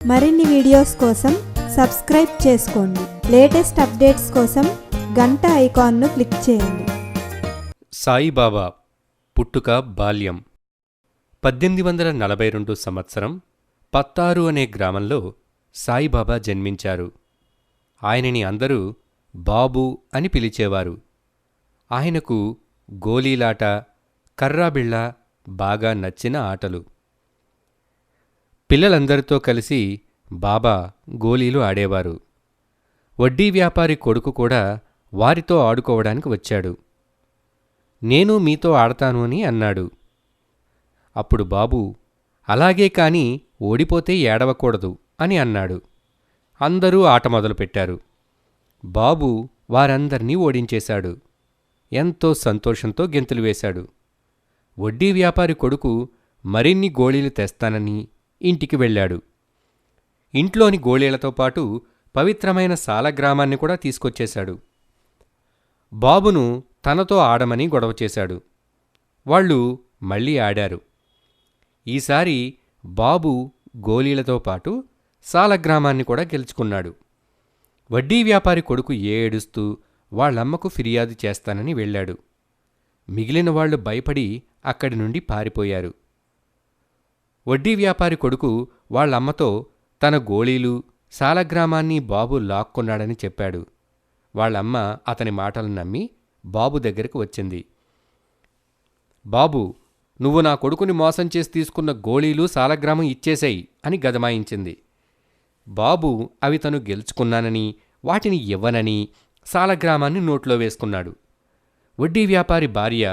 మరిన్ని వీడియోస్ కోసం సబ్స్క్రైబ్ చేసుకోండి. లేటెస్ట్ అప్డేట్స్ కోసం గంట ఐకాన్ను క్లిక్ చేయండి. సాయిబాబా పుట్టుక బాల్యం 1842 సంవత్సరం పత్తారు అనే గ్రామంలో సాయిబాబా జన్మించారు. ఆయనని అందరూ బాబు అని పిలిచేవారు. ఆయనకు గోలీలాట, కర్రాబిళ్ళ బాగా నచ్చిన ఆటలు. పిల్లలందరితో కలిసి బాబా గోలీలు ఆడేవారు. వడ్డీ వ్యాపారి కొడుకు కూడా వారితో ఆడుకోవడానికి వచ్చాడు. నేను మీతో ఆడతాను అని అన్నాడు. అప్పుడు బాబు, అలాగే కాని ఓడిపోతే ఏడవకూడదు అని అన్నాడు. అందరూ ఆట మొదలుపెట్టారు. బాబు వారందర్నీ ఓడించేశాడు. ఎంతో సంతోషంతో గెంతులు వేశాడు. వడ్డీ వ్యాపారి కొడుకు మరిన్ని గోళీలు తెస్తానని ఇంటికి వెళ్ళాడు. ఇంట్లోని గోళీలతో పాటు పవిత్రమైన సాలగ్రామాన్ని కూడా తీసుకొచ్చేశాడు. బాబును తనతో ఆడమని గొడవ చేశాడు. వాళ్ళు మళ్ళీ ఆడారు. ఈసారి బాబు గోళీలతో పాటు సాలగ్రామాన్ని కూడా గెలుచుకున్నాడు. వడ్డీ వ్యాపారి కొడుకు ఏడుస్తూ వాళ్ళమ్మకు ఫిర్యాదు చేస్తానని వెళ్ళాడు. మిగిలిన వాళ్లు భయపడి అక్కడి నుండి పారిపోయారు. వడ్డీ వ్యాపారి కొడుకు వాళ్ళమ్మతో తన గోళీలు, సాలగ్రామాన్ని బాబు లాక్కున్నాడని చెప్పాడు. వాళ్ళమ్మ అతని మాటలు నమ్మి బాబు దగ్గరకు వచ్చింది. బాబు, నువ్వు నా కొడుకుని మోసం చేసి తీసుకున్న గోళీలు, సాలగ్రామం ఇచ్చేశాయి అని గదమాయించింది. బాబు అవి తను గెలుచుకున్నానని, వాటిని ఇవ్వనని సాలగ్రామాన్ని నోట్లో వేసుకున్నాడు. వడ్డీ వ్యాపారి భార్య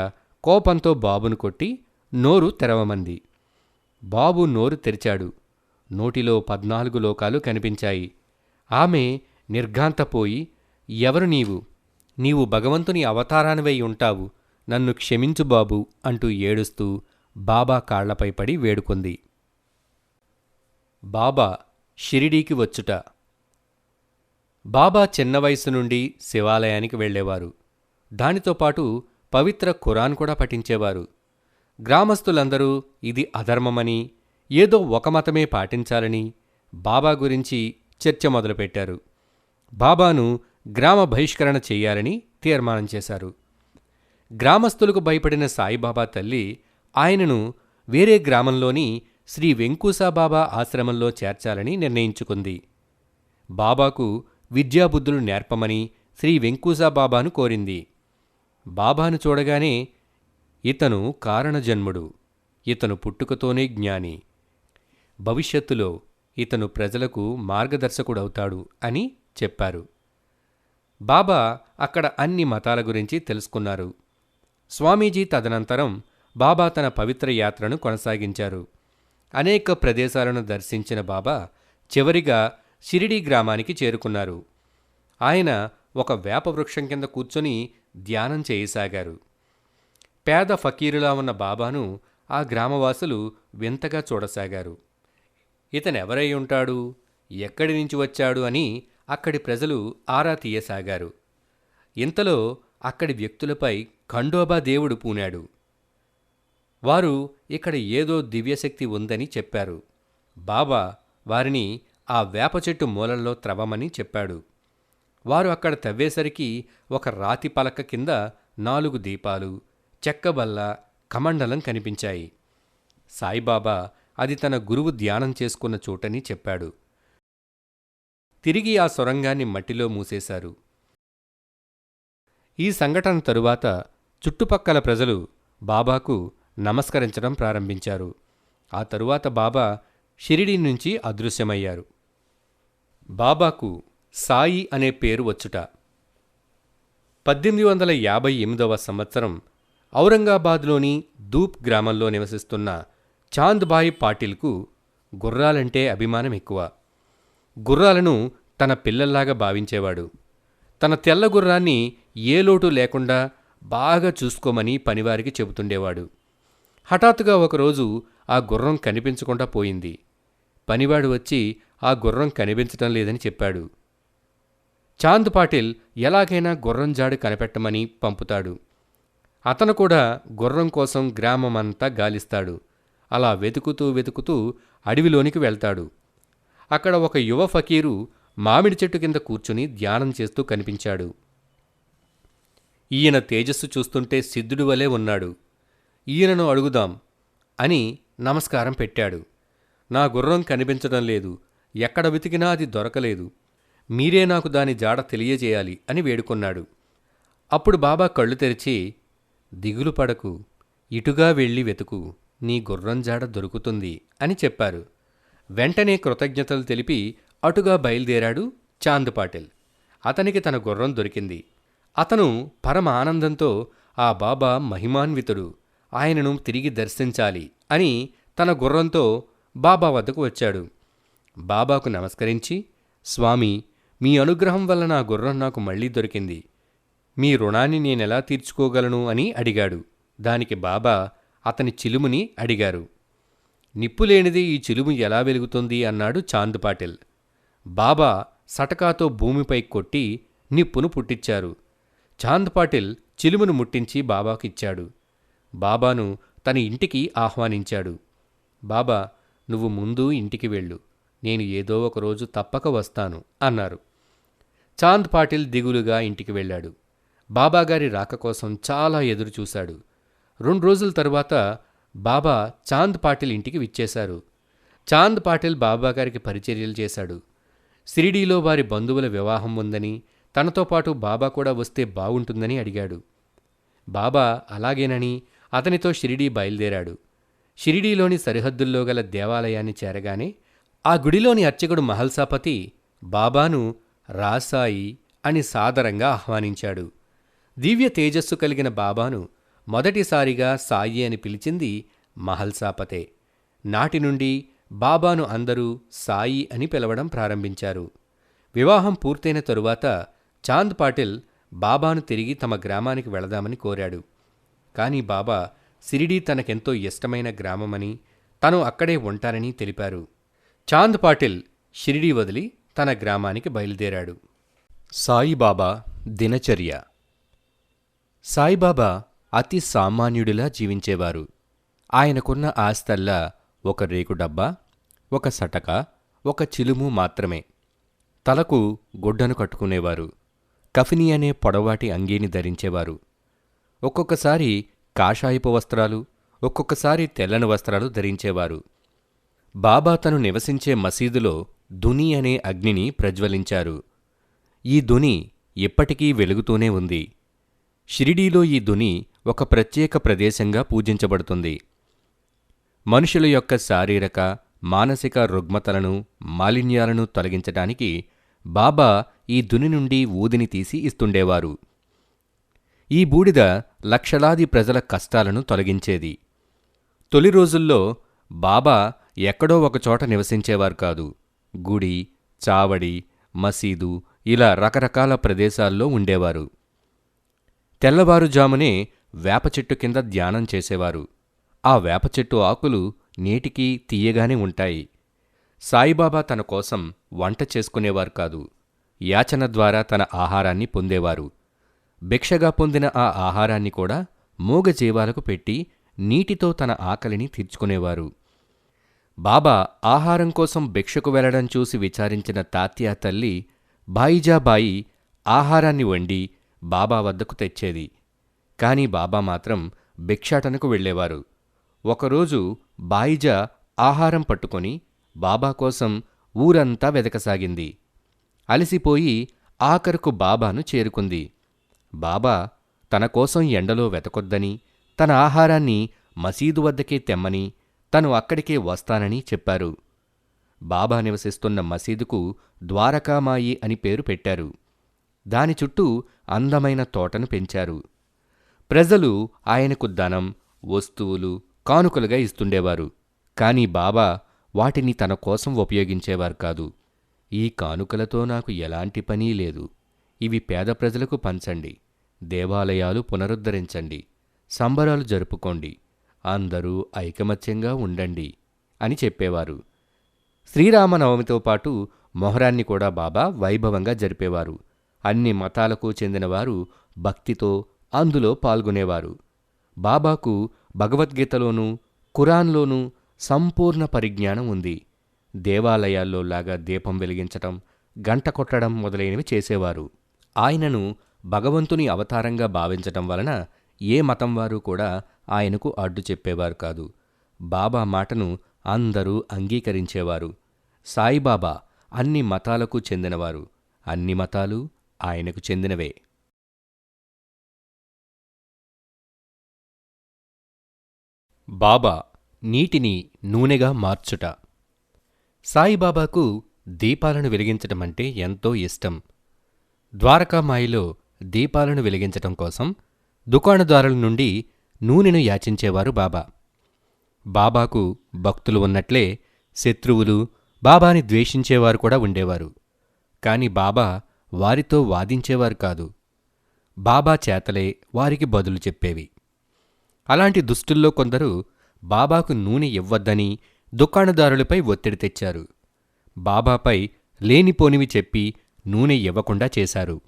కోపంతో బాబును కొట్టి నోరు తెరవమంది. బాబు నోరు తెరిచాడు. నోటిలో 14 లోకాలు కనిపించాయి. ఆమె నిర్ఘాంతపోయి, ఎవరు నీవు భగవంతుని అవతారానివై ఉంటావు, నన్ను క్షమించు బాబు అంటూ ఏడుస్తూ బాబా కాళ్లపై పడి వేడుకుంది. బాబా షిరిడీకి వచ్చుట. బాబా చిన్న వయసు నుండి శివాలయానికి వెళ్లేవారు. దానితో పాటు పవిత్ర ఖురాన్ కూడా పఠించేవారు. గ్రామస్తులందరూ ఇది అధర్మమని, ఏదో ఒక మతమే పాటించాలని బాబా గురించి చర్చ మొదలుపెట్టారు. బాబాను గ్రామ బహిష్కరణ చెయ్యాలని తీర్మానం చేశారు. గ్రామస్తులకు భయపడిన సాయిబాబా తల్లి ఆయనను వేరే గ్రామంలోని శ్రీ వెంకూసాబాబా ఆశ్రమంలో చేర్చాలని నిర్ణయించుకుంది. బాబాకు విద్యాబుద్ధులు నేర్పమని శ్రీ వెంకూసాబాబాను కోరింది. బాబాను చూడగానే, ఇతను కారణజన్ముడు, ఇతను పుట్టుకతోనే జ్ఞాని, భవిష్యత్తులో ఇతను ప్రజలకు మార్గదర్శకుడవుతాడు అని చెప్పారు. బాబా అక్కడ అన్ని మతాల గురించి తెలుసుకున్నారు. స్వామీజీ తదనంతరం బాబా తన పవిత్ర యాత్రను కొనసాగించారు. అనేక ప్రదేశాలను దర్శించిన బాబా చివరిగా షిరిడీ గ్రామానికి చేరుకున్నారు. ఆయన ఒక వేప వృక్షం కింద కూర్చొని ధ్యానం చేయసాగారు. పేద ఫకీరులా ఉన్న బాబాను ఆ గ్రామవాసులు వింతగా చూడసాగారు. ఇతనెవరై ఉంటాడు, ఎక్కడి నుంచి వచ్చాడు అని అక్కడి ప్రజలు ఆరా తీయసాగారు. ఇంతలో అక్కడి వ్యక్తులపై ఖండోబా దేవుడు పూనాడు. వారు ఇక్కడ ఏదో దివ్యశక్తి ఉందని చెప్పారు. బాబా వారిని ఆ వేప చెట్టు మూలల్లో త్రవ్వమని చెప్పాడు. వారు అక్కడ తవ్వేసరికి ఒక రాతి పలక కింద 4 దీపాలు, చెక్కబల్ల, కమండలం కనిపించాయి. సాయిబాబా అది తన గురువు ధ్యానం చేసుకున్న చోటని చెప్పాడు. తిరిగి ఆ సొరంగాన్ని మట్టిలో మూసేశారు. ఈ సంఘటన తరువాత చుట్టుపక్కల ప్రజలు బాబాకు నమస్కరించడం ప్రారంభించారు. ఆ తరువాత బాబా షిరిడీ నుంచి అదృశ్యమయ్యారు. బాబాకు సాయి అనే పేరు వచ్చుట. 1858వ సంవత్సరం ఔరంగాబాద్లోని దూప్ గ్రామంలో నివసిస్తున్న చాంద్బాయి పాటిల్కు గుర్రాలంటే అభిమానం ఎక్కువ. గుర్రాలను తన పిల్లల్లాగా భావించేవాడు. తన తెల్ల గుర్రాన్ని ఏ లోటు లేకుండా బాగా చూసుకోమని పనివారికి చెబుతుండేవాడు. హఠాత్తుగా ఒకరోజు ఆ గుర్రం కనిపించకుండా పోయింది. పనివాడు వచ్చి ఆ గుర్రం కనిపించటం లేదని చెప్పాడు. చాంద్ పాటిల్ ఎలాగైనా గుర్రం జాడు కనిపెట్టమని పంపుతాడు. అతను కూడా గుర్రం కోసం గ్రామమంతా గాలిస్తాడు. అలా వెతుకుతూ అడవిలోనికి వెళ్తాడు. అక్కడ ఒక యువ ఫకీరు మామిడి చెట్టు కింద కూర్చుని ధ్యానం చేస్తూ కనిపించాడు. ఈయన తేజస్సు చూస్తుంటే సిద్ధుడి వలె ఉన్నాడు. ఈయనను అడుగుదాం అని నమస్కారం పెట్టాడు. నా గుర్రం కనిపించడం లేదు, ఎక్కడ వెతికినా అది దొరకలేదు, మీరే నాకు దాని జాడ తెలియజేయాలి అని వేడుకొన్నాడు. అప్పుడు బాబా కళ్ళు తెరిచి, దిగులు పడకు, ఇటుగా వెళ్ళి వెతుకు, నీ గుర్రం జాడ దొరుకుతుంది అని చెప్పారు. వెంటనే కృతజ్ఞతలు తెలిపి అటుగా బయలుదేరాడు చాంద్ పాటిల్. అతనికి తన గుర్రం దొరికింది. అతను పరమ ఆనందంతో ఆ బాబా మహిమాన్వితుడు, ఆయనను తిరిగి దర్శించాలి అని తన గుర్రంతో బాబా వద్దకు వచ్చాడు. బాబాకు నమస్కరించి, స్వామి, మీ అనుగ్రహం వల్ల నా గుర్రం నాకు మళ్లీ దొరికింది, మీ రుణాన్ని నేనెలా తీర్చుకోగలను అని అడిగాడు. దానికి బాబా అతని చిలుముని అడిగారు. నిప్పులేనిది ఈ చిలుము ఎలా వెలుగుతుంది అన్నాడు చాంద్ పాటిల్. బాబా సటకాతో భూమిపై కొట్టి నిప్పును పుట్టించారు. చాంద్ పాటిల్ చిలుమును ముట్టించి బాబాకిచ్చాడు. బాబాను తన ఇంటికి ఆహ్వానించాడు. బాబా, నువ్వు ముందు ఇంటికి వెళ్ళు, నేను ఏదో ఒకరోజు తప్పక వస్తాను అన్నారు. చాంద్ పాటిల్ దిగులుగా ఇంటికి వెళ్ళాడు. బాబాగారి రాక కోసం చాలా ఎదురుచూశాడు. 2 రోజుల తరువాత బాబా చాంద్ పాటిల్ ఇంటికి విచ్చేశారు. చాంద్ పాటిల్ బాబాగారికి పరిచర్యలు చేశాడు. షిరిడీలో వారి బంధువుల వివాహం ఉందని, తనతో పాటు బాబా కూడా వస్తే బాగుంటుందని అడిగాడు. బాబా అలాగేనని అతనితో షిరిడీ బయలుదేరాడు. షిరిడీలోని సరిహద్దుల్లో గల దేవాలయాన్ని చేరగానే ఆ గుడిలోని అర్చకుడు మహల్సాపతి బాబాను రాసాయి అని సాదరంగా ఆహ్వానించాడు. దివ్య తేజస్సు కలిగిన బాబాను మొదటిసారిగా సాయి అని పిలిచింది మహల్సాపతే. నాటి నుండి బాబాను అందరూ సాయి అని పిలవడం ప్రారంభించారు. వివాహం పూర్తయిన తరువాత చాంద్ పాటిల్ బాబాను తిరిగి తమ గ్రామానికి వెళదామని కోరాడు. కానీ బాబా షిరిడీ తనకెంతో ఇష్టమైన గ్రామమని, తను అక్కడే ఉంటానని తెలిపారు. చాంద్ పాటిల్ షిరిడీ వదిలి తన గ్రామానికి బయలుదేరాడు. సాయిబాబా దినచర్య. సాయిబాబా అతి సామాన్యుడిలా జీవించేవారు. ఆయనకున్న ఆస్తల్లా ఒక రేకు డబ్బా, ఒక సటక, ఒక చిలుము మాత్రమే. తలకు గుడ్డను కట్టుకునేవారు. కఫిని అనే పొడవాటి అంగీని ధరించేవారు. ఒక్కొక్కసారి కాషాయపు వస్త్రాలు, ఒక్కొక్కసారి తెల్లని వస్త్రాలు ధరించేవారు. బాబా తను నివసించే మసీదులో దుని అనే అగ్నిని ప్రజ్వలించారు. ఈ దుని ఇప్పటికీ వెలుగుతూనే ఉంది. షిరిడీలో ఈ దుని ఒక ప్రత్యేక ప్రదేశంగా పూజించబడుతుంది. మనుషుల యొక్క శారీరక, మానసిక రుగ్మతలను, మాలిన్యాలను తొలగించటానికి బాబా ఈ దుని నుండి ఊదిని తీసి ఇస్తుండేవారు. ఈ బూడిద లక్షలాది ప్రజల కష్టాలను తొలగించేది. తొలి రోజుల్లో బాబా ఎక్కడో ఒకచోట నివసించేవారు కాదు. గుడి, చావడి, మసీదు ఇలా రకరకాల ప్రదేశాల్లో ఉండేవారు. తెల్లవారుజామునే వేప చెట్టు కింద ధ్యానం చేసేవారు. ఆ వేప చెట్టు ఆకులు నేటికీ తీయగానే ఉంటాయి. సాయిబాబా తన కోసం వంట చేసుకునేవారు కాదు. యాచన ద్వారా తన ఆహారాన్ని పొందేవారు. భిక్షగా పొందిన ఆ ఆహారాన్ని కూడా మూగజీవాలకు పెట్టి నీటితో తన ఆకలిని తీర్చుకునేవారు. బాబా ఆహారం కోసం భిక్షకు వెళ్లడం చూసి విచారించిన తాత్యా తల్లి బాయిజాబాయి ఆహారాన్ని వండి బాబా వద్దకు తెచ్చేది. కాని బాబా మాత్రం భిక్షాటనకు వెళ్లేవారు. ఒకరోజు బాయిజా ఆహారం పట్టుకొని బాబా కోసం ఊరంతా వెదకసాగింది. అలసిపోయి ఆఖరుకు బాబాను చేరుకుంది. బాబా తన కోసం ఎండలో వెతకొద్దని, తన ఆహారాన్ని మసీదు వద్దకే తెమ్మని, తను అక్కడికే వస్తానని చెప్పారు. బాబా నివసిస్తున్న మసీదుకు ద్వారకామాయి అని పేరు పెట్టారు. దాని చుట్టూ అందమైన తోటను పెంచారు. ప్రజలు ఆయనకు ధనం, వస్తువులు కానుకలుగా ఇస్తుండేవారు. కాని బాబా వాటిని తన కోసం ఉపయోగించేవారు కాదు. ఈ కానుకలతో నాకు ఎలాంటి పనీ లేదు, ఇవి పేద ప్రజలకు పంచండి, దేవాలయాలు పునరుద్ధరించండి, సంబరాలు జరుపుకోండి, అందరూ ఐకమత్యంగా ఉండండి అని చెప్పేవారు. శ్రీరామనవమితో పాటు మొహరాన్ని కూడా బాబా వైభవంగా జరిపేవారు. అన్ని మతాలకు చెందినవారు భక్తితో అందులో పాల్గొనేవారు. బాబాకు భగవద్గీతలోనూ ఖురాన్లోనూ సంపూర్ణ పరిజ్ఞానం ఉంది. దేవాలయాల్లో లాగా దీపం వెలిగించటం, గంట కొట్టడం మొదలైనవి చేసేవారు. ఆయనను భగవంతుని అవతారంగా భావించటం వలన ఏ మతం వారు కూడా ఆయనకు అడ్డు చెప్పేవారు కాదు. బాబా మాటను అందరూ అంగీకరించేవారు. సాయిబాబా అన్ని మతాలకు చెందినవారు. అన్ని మతాలు ఆయనకు చెందినవే. బాబా నీటిని నూనెగా మార్చుట. సాయిబాబాకు దీపాలను వెలిగించటమంటే ఎంతో ఇష్టం. ద్వారకామాయిలో దీపాలను వెలిగించటం కోసం దుకాణదారుల నుండి నూనెను యాచించేవారు బాబా. బాబాకు భక్తులు ఉన్నట్లే శత్రువులు, బాబాని ద్వేషించేవారు కూడా ఉండేవారు. కాని బాబా వారితో వాదించేవారు కాదు. బాబా చేతలే వారికి బదులు చెప్పేవి. అలాంటి దుష్టుల్లో కొందరు బాబాకు నూనె ఇవ్వద్దని దుకాణదారులపై ఒత్తిడి తెచ్చారు. బాబాపై లేనిపోనివి చెప్పి నూనె ఇవ్వకుండా చేశారు.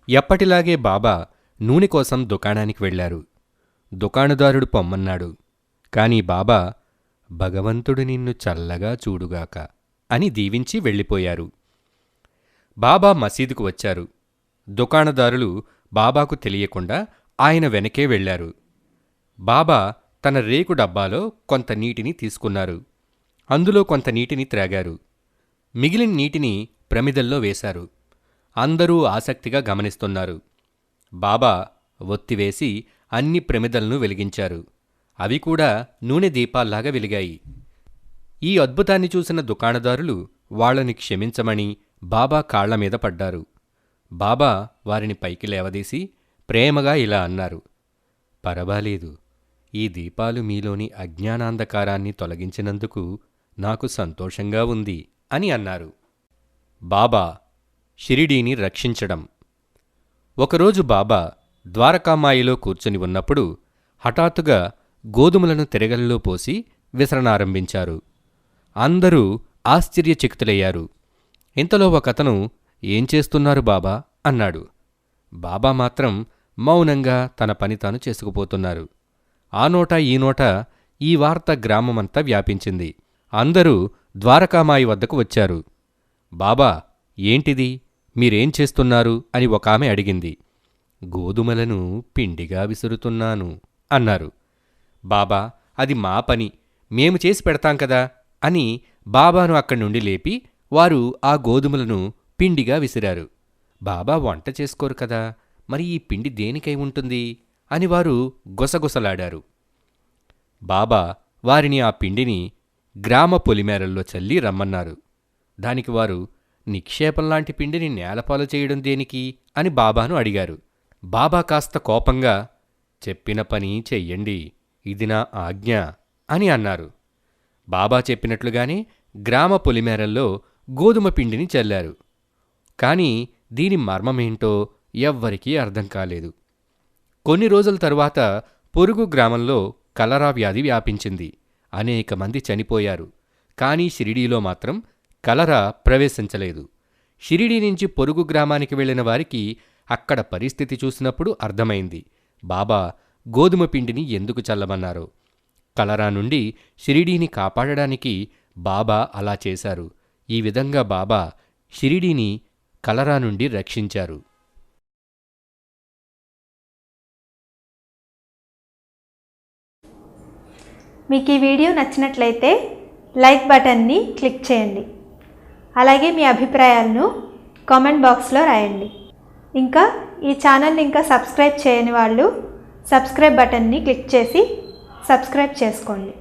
ఎప్పటిలాగే బాబా నూనె కోసం దుకాణానికి వెళ్లారు. దుకాణదారుడు పొమ్మన్నాడు. కాని బాబా భగవంతుడు నిన్ను చల్లగా చూడుగాక అని దీవించి వెళ్ళిపోయారు. బాబా మసీదుకు వచ్చారు. దుకాణదారులు బాబాకు తెలియకుండా ఆయన వెనకే వెళ్లారు. బాబా తన రేకు డబ్బాలో కొంత నీటిని తీసుకున్నారు. అందులో కొంత నీటిని త్రాగారు. మిగిలిన నీటిని ప్రమిదల్లో వేశారు. అందరూ ఆసక్తిగా గమనిస్తున్నారు. బాబా ఒత్తివేసి అన్ని ప్రమిదలను వెలిగించారు. అవి కూడా నూనె దీపాల్లాగా వెలిగాయి. ఈ అద్భుతాన్ని చూసిన దుకాణదారులు వాళ్లని క్షమించమని బాబా కాళ్లమీద పడ్డారు. బాబా వారిని పైకి లేవదీసి ప్రేమగా ఇలా అన్నారు, పరవాలేదు, ఈ దీపాలు మీలోని అజ్ఞానాంధకారాన్ని తొలగించినందుకు నాకు సంతోషంగా ఉంది అని అన్నారు. బాబా షిరిడీని రక్షించడం. ఒకరోజు బాబా ద్వారకామాయిలో కూర్చుని ఉన్నప్పుడు హఠాత్తుగా గోధుమలను తిరగలిలో పోసి విసరనారంభించారు. అందరూ ఆశ్చర్యచకితులయ్యారు. ఇంతలో ఒకతను, ఏం చేస్తున్నారు బాబా అన్నాడు. బాబా మాత్రం మౌనంగా తన పని తాను చేసుకుపోతున్నారు. ఆ నోట ఈ నోట ఈ వార్త గ్రామమంతా వ్యాపించింది. అందరూ ద్వారకామాయి వద్దకు వచ్చారు. బాబా, ఏంటిది, మీరేం చేస్తున్నారు అని ఒకామె అడిగింది. గోధుమలను పిండిగా విసురుతున్నాను అన్నారు. బాబా, అది మా పని, మేము చేసి పెడతాం కదా అని బాబాను అక్కడి నుండి లేపి వారు ఆ గోధుమలను పిండిగా విసిరారు. బాబా వంట చేసుకోరు కదా, మరి ఈ పిండి దేనికై ఉంటుంది అని వారు గుసగుసలాడారు. బాబా వారిని ఆ పిండిని గ్రామ పొలిమేరల్లో చల్లి రమ్మన్నారు. దానికి వారు, నిక్షేపంలాంటి పిండిని నేలపాలు చేయడం దేనికి అని బాబాను అడిగారు. బాబా కాస్త కోపంగా, చెప్పిన పని చెయ్యండి, ఇది నా ఆజ్ఞ అని అన్నారు. బాబా చెప్పినట్లుగానే గ్రామ పొలిమేరల్లో గోధుమ పిండిని చల్లారు. కాని దీని మర్మమేంటో ఎవ్వరికీ అర్థం కాలేదు. కొన్ని రోజుల తరువాత పొరుగు గ్రామంలో కలరా వ్యాధి వ్యాపించింది. అనేక మంది చనిపోయారు. కానీ షిరిడీలో మాత్రం కలరా ప్రవేశించలేదు. షిరిడీ నుంచి పొరుగు గ్రామానికి వెళ్లిన వారికి అక్కడ పరిస్థితి చూసినప్పుడు అర్థమైంది బాబా గోధుమ పిండిని ఎందుకు చల్లమన్నారో. కలరా నుండి షిరిడీని కాపాడడానికి బాబా అలా చేశారు. ఈ విధంగా బాబా షిరిడీని కలరా నుండి రక్షించారు. మీకు ఈ వీడియో నచ్చినట్లయితే లైక్ బటన్ని క్లిక్ చేయండి. అలాగే మీ అభిప్రాయాలను కామెంట్ బాక్స్లో రాయండి. ఇంకా ఈ ఛానల్ని ఇంకా సబ్స్క్రైబ్ చేయని వాళ్ళు సబ్స్క్రైబ్ బటన్ని క్లిక్ చేసి సబ్స్క్రైబ్ చేసుకోండి.